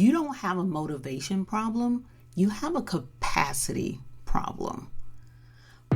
You don't have a motivation problem, you have a capacity problem.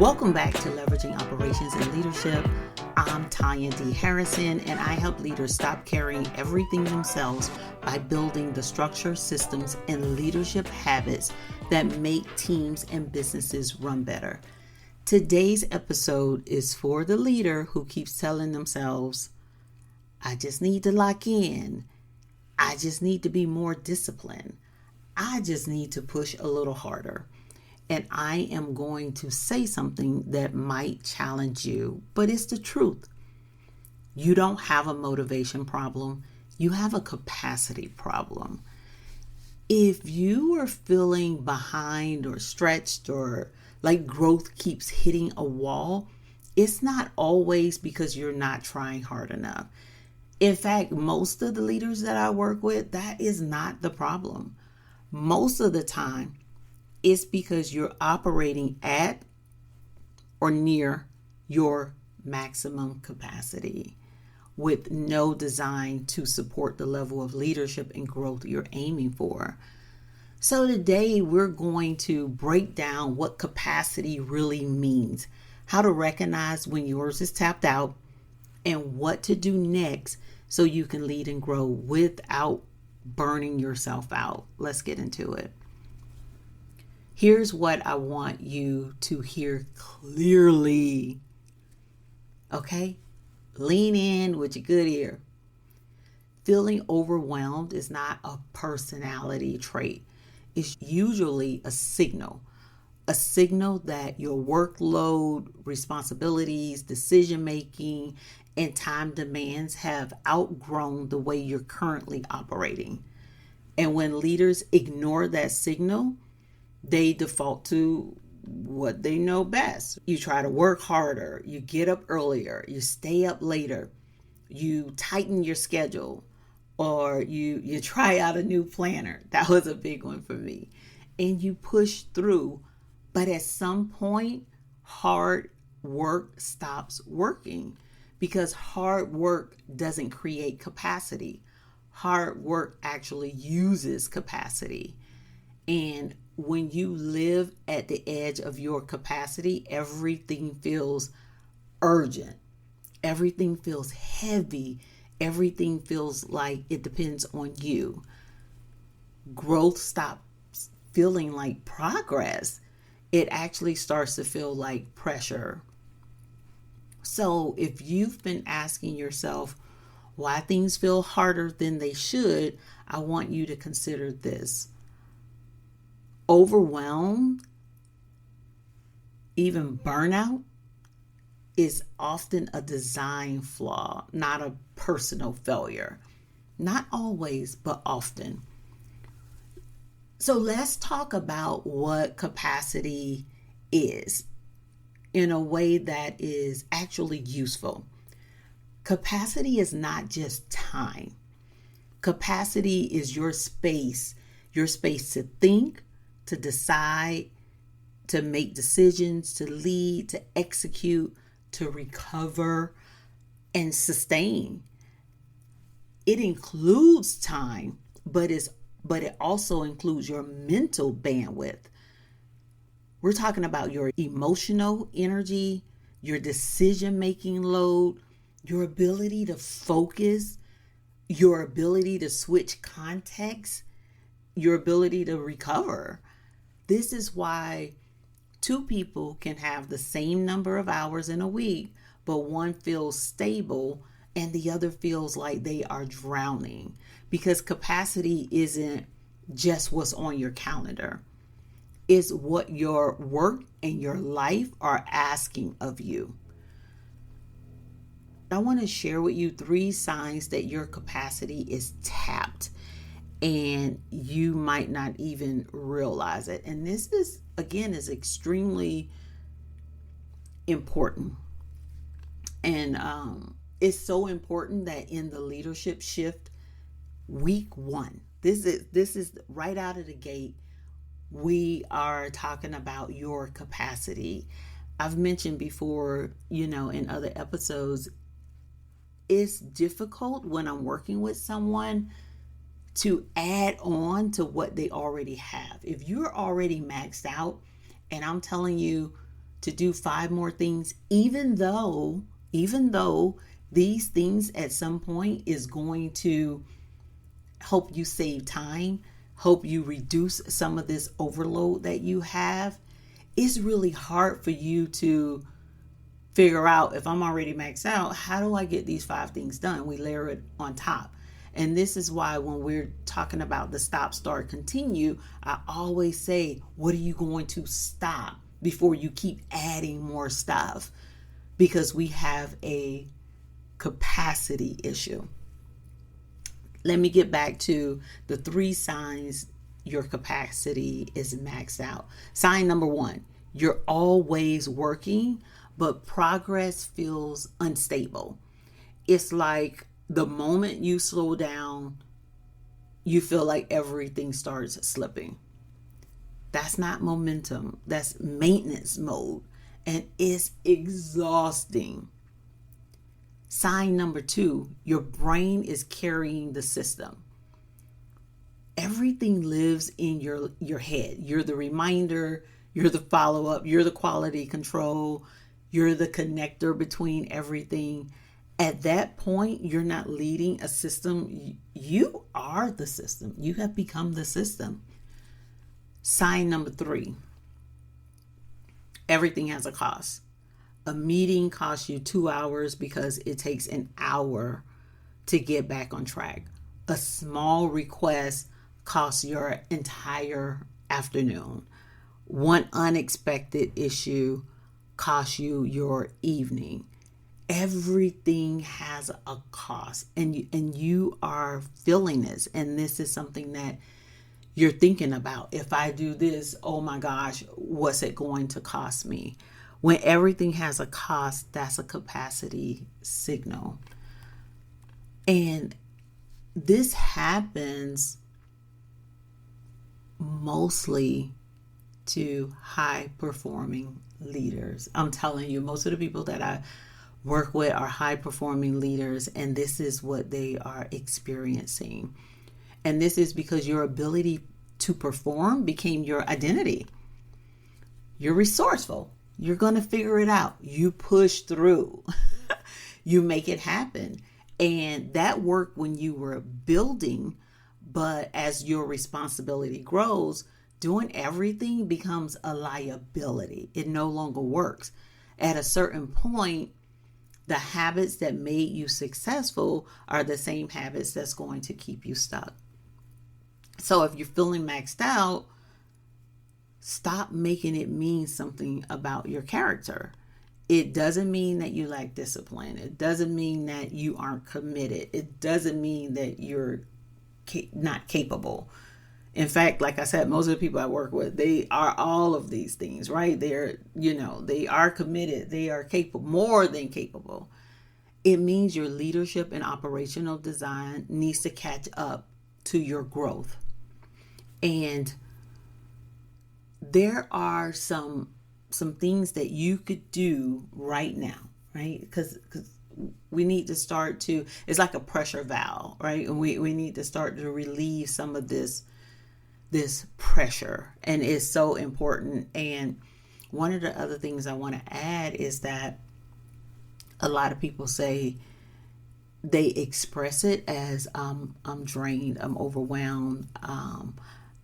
Welcome back to Leveraging Operations and Leadership. I'm Tanya D. Harrison, and I help leaders stop carrying everything themselves by building the structure, systems, and leadership habits that make teams and businesses run better. Today's episode is for the leader who keeps telling themselves, I just need to lock in. I just need to be more disciplined. I just need to push a little harder. And I am going to say something that might challenge you, but it's the truth. You don't have a motivation problem. You have a capacity problem. If you are feeling behind or stretched or like growth keeps hitting a wall, it's not always because you're not trying hard enough. In fact, most of the leaders that I work with, that is not the problem. Most of the time, it's because you're operating at or near your maximum capacity with no design to support the level of leadership and growth you're aiming for. So today we're going to break down what capacity really means, how to recognize when yours is tapped out, and what to do next so you can lead and grow without burning yourself out. Let's get into it. Here's what I want you to hear clearly. Okay? Lean in with your good ear. Feeling overwhelmed is not a personality trait. It's usually a signal that your workload, responsibilities, decision-making, and time demands have outgrown the way you're currently operating. And when leaders ignore that signal, they default to what they know best. You try to work harder, you get up earlier, you stay up later, you tighten your schedule, or you try out a new planner. That was a big one for me. And you push through, but at some point, hard work stops working. Because hard work doesn't create capacity. Hard work actually uses capacity. And when you live at the edge of your capacity, everything feels urgent. Everything feels heavy. Everything feels like it depends on you. Growth stops feeling like progress. It actually starts to feel like pressure. So if you've been asking yourself why things feel harder than they should, I want you to consider this. Overwhelm, even burnout, is often a design flaw, not a personal failure. Not always, but often. So let's talk about what capacity is in a way that is actually useful. Capacity is not just time. Capacity is your space to think, to decide, to make decisions, to lead, to execute, to recover, and sustain. It includes time, but it also includes your mental bandwidth. We're talking about your emotional energy, your decision-making load, your ability to focus, your ability to switch context, your ability to recover. This is why two people can have the same number of hours in a week, but one feels stable and the other feels like they are drowning, because capacity isn't just what's on your calendar. It's what your work and your life are asking of you. I want to share with you 3 signs that your capacity is tapped and you might not even realize it. And this is extremely important. And it's so important that in the leadership shift, week 1, this is right out of the gate, we are talking about your capacity. I've mentioned before, in other episodes, it's difficult when I'm working with someone to add on to what they already have. If you're already maxed out and I'm telling you to do 5 more things, even though these things at some point is going to help you save time, help you reduce some of this overload that you have, it's really hard for you to figure out, if I'm already maxed out, how do I get these 5 things done? We layer it on top. And this is why when we're talking about the stop, start, continue, I always say, what are you going to stop before you keep adding more stuff? Because we have a capacity issue. Let me get back to the 3 signs your capacity is maxed out. Sign number 1, you're always working, but progress feels unstable. It's like the moment you slow down, you feel like everything starts slipping. That's not momentum. That's maintenance mode. And it's exhausting. Sign number 2, your brain is carrying the system. Everything lives in your head. You're the reminder, you're the follow-up, you're the quality control, you're the connector between everything. At that point, you're not leading a system. You are the system. You have become the system. Sign number 3, everything has a cost. A meeting costs you 2 hours because it takes an hour to get back on track. A small request costs your entire afternoon. One unexpected issue costs you your evening. Everything has a cost, and you are feeling this, and this is something that you're thinking about. If I do this, oh my gosh, what's it going to cost me? When everything has a cost, that's a capacity signal. And this happens mostly to high performing leaders. I'm telling you, most of the people that I work with are high performing leaders, and this is what they are experiencing. And this is because your ability to perform became your identity. You're resourceful. You're going to figure it out. You push through. You make it happen. And that worked when you were building, but as your responsibility grows, doing everything becomes a liability. It no longer works. At a certain point, the habits that made you successful are the same habits that's going to keep you stuck. So if you're feeling maxed out, stop making it mean something about your character. It doesn't mean that you lack discipline. It doesn't mean that you aren't committed. It doesn't mean that you're not capable. In fact, like I said, most of the people I work with, they are all of these things, right? They are committed. They are capable, more than capable. It means your leadership and operational design needs to catch up to your growth. And there are some things that you could do right now, right? Because we need to start to, it's like a pressure valve, right? And we need to start to relieve some of this pressure, and it's so important. And one of the other things I want to add is that a lot of people say they express it as I'm drained, I'm overwhelmed.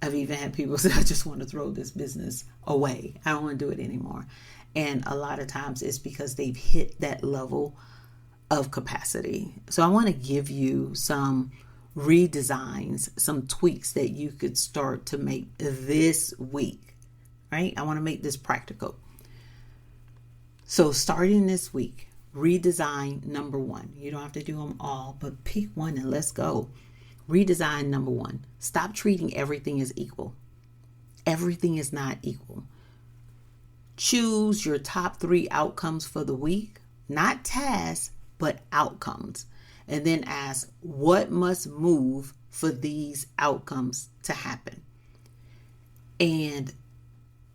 I've even had people say, I just want to throw this business away. I don't want to do it anymore. And a lot of times it's because they've hit that level of capacity. So I want to give you some redesigns, some tweaks that you could start to make this week, right? I want to make this practical. So starting this week, redesign number 1. You don't have to do them all, but pick one and let's go. Redesign number 1. Stop treating everything as equal. Everything is not equal. Choose your top 3 outcomes for the week, not tasks, but outcomes. And then ask, what must move for these outcomes to happen? And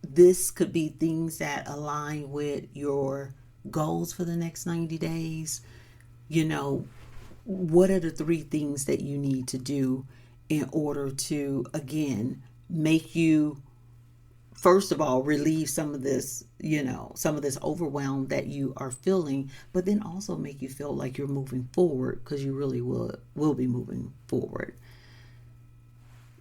this could be things that align with your goals for the next 90 days. What are the 3 things that you need to do in order to, again, make you, first of all, relieve some of this, some of this overwhelm that you are feeling, but then also make you feel like you're moving forward, because you really will be moving forward.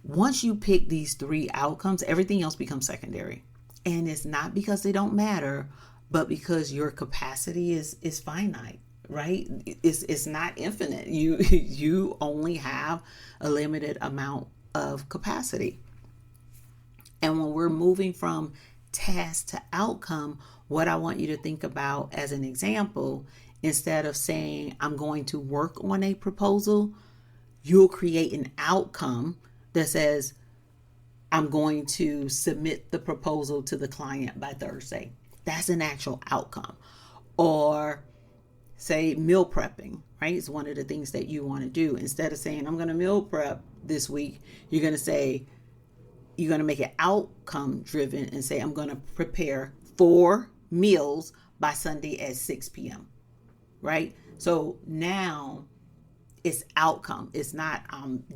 Once you pick these 3 outcomes, everything else becomes secondary. And it's not because they don't matter, but because your capacity is finite, right? It's not infinite. You only have a limited amount of capacity. And when we're moving from task to outcome, what I want you to think about as an example, instead of saying, I'm going to work on a proposal, you'll create an outcome that says, I'm going to submit the proposal to the client by Thursday. That's an actual outcome. Or say meal prepping, right? It's one of the things that you want to do. Instead of saying, I'm going to meal prep this week, you're going to make it outcome driven and say, I'm going to prepare 4 meals by Sunday at 6 p.m. Right? So now it's outcome. It's not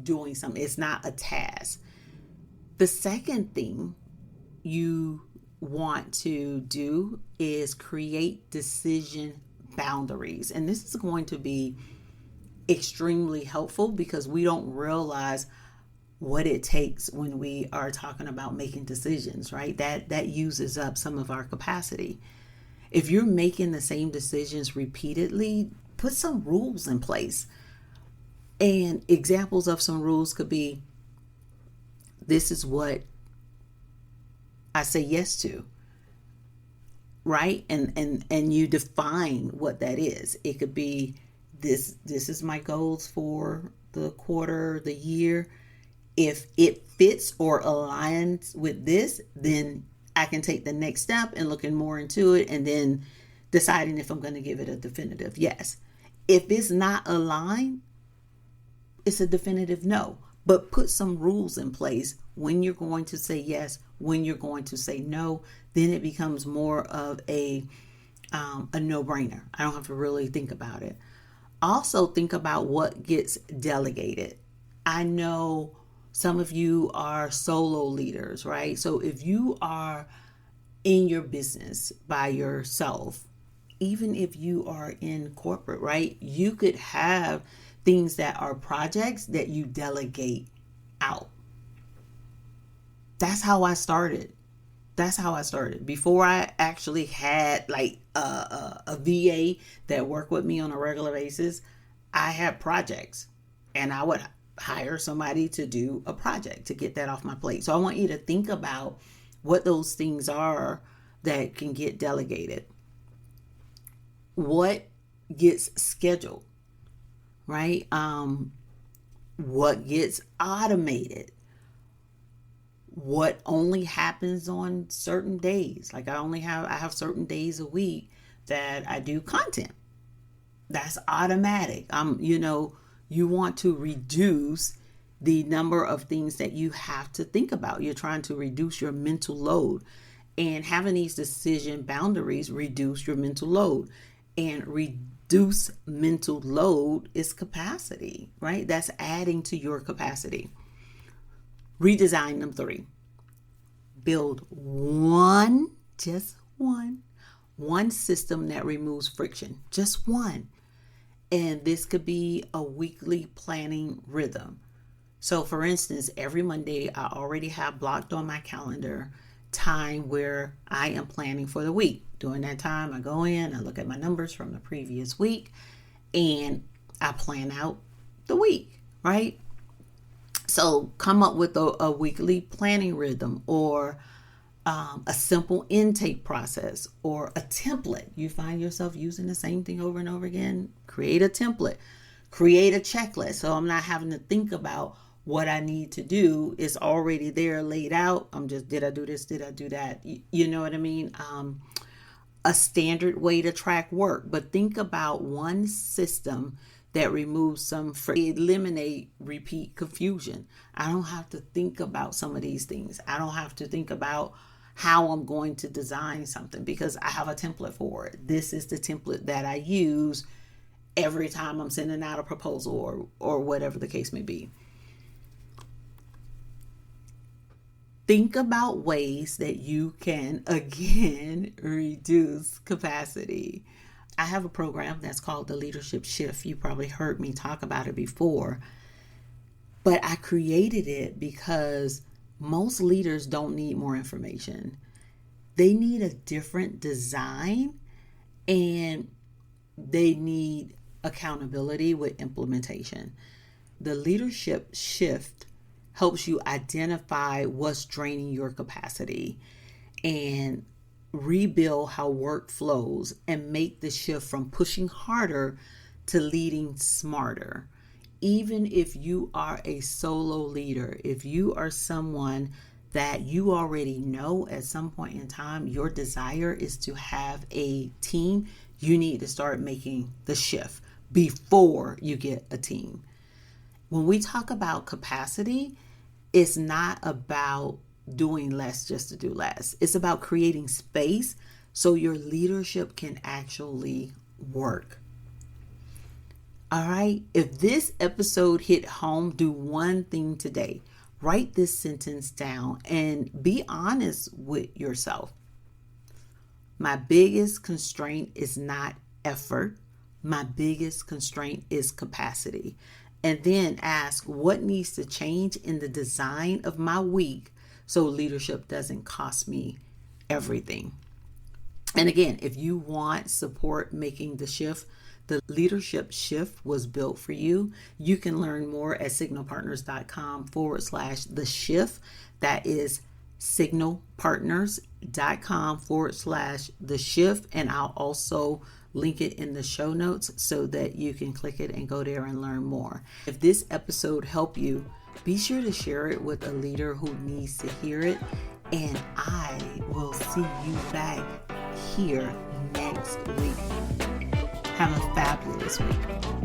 doing something. It's not a task. The second thing you want to do is create decision boundaries. And this is going to be extremely helpful because we don't realize what it takes when we are talking about making decisions, right? That uses up some of our capacity. If you're making the same decisions repeatedly, put some rules in place. And examples of some rules could be, this is what I say yes to, right? And you define what that is. It could be, this is my goals for the quarter, the year. If it fits or aligns with this, then I can take the next step and looking more into it and then deciding if I'm going to give it a definitive yes. If it's not aligned, it's a definitive no. But put some rules in place when you're going to say yes, when you're going to say no. Then it becomes more of a no-brainer. I don't have to really think about it. Also think about what gets delegated. I know some of you are solo leaders, right? So if you are in your business by yourself, even if you are in corporate, right? You could have things that are projects that you delegate out. That's how I started. Before I actually had like a VA that worked with me on a regular basis, I had projects and I would hire somebody to do a project to get that off my plate. So I want you to think about what those things are that can get delegated. What gets scheduled, right? What gets automated? What only happens on certain days? Like I have certain days a week that I do content. That's automatic. You want to reduce the number of things that you have to think about. You're trying to reduce your mental load, and having these decision boundaries reduce your mental load. And reduce mental load is capacity, right? That's adding to your capacity. Redesign number 3. Build just one system that removes friction. Just one. And this could be a weekly planning rhythm. So for instance, every Monday, I already have blocked on my calendar time where I am planning for the week. During that time, I go in, I look at my numbers from the previous week, and I plan out the week, right? So come up with a weekly planning rhythm, or a simple intake process, or a template. You find yourself using the same thing over and over again. Create a template, create a checklist. So I'm not having to think about what I need to do. It's already there laid out. Did I do this? Did I do that? You know what I mean? A standard way to track work, but think about one system that removes some friction, eliminate repeat confusion. I don't have to think about some of these things. I don't have to think about how I'm going to design something because I have a template for it. This is the template that I use every time I'm sending out a proposal or whatever the case may be. Think about ways that you can, again, reduce capacity. I have a program that's called the Leadership Shift. You probably heard me talk about it before, but I created it because most leaders don't need more information. They need a different design, and they need accountability with implementation. The Leadership Shift helps you identify what's draining your capacity and rebuild how work flows and make the shift from pushing harder to leading smarter. Even if you are a solo leader, if you are someone that you already know at some point in time, your desire is to have a team, you need to start making the shift before you get a team. When we talk about capacity, it's not about doing less just to do less. It's about creating space so your leadership can actually work. All right. If this episode hit home, do one thing today. Write this sentence down and be honest with yourself. My biggest constraint is not effort. My biggest constraint is capacity. And then ask what needs to change in the design of my week so leadership doesn't cost me everything. And again, if you want support making the shift, the Leadership Shift was built for you. You can learn more at signalpartners.com/the shift. That is signalpartners.com/the shift. And I'll also link it in the show notes so that you can click it and go there and learn more. If this episode helped you, be sure to share it with a leader who needs to hear it. And I will see you back here next week. Have a fabulous week.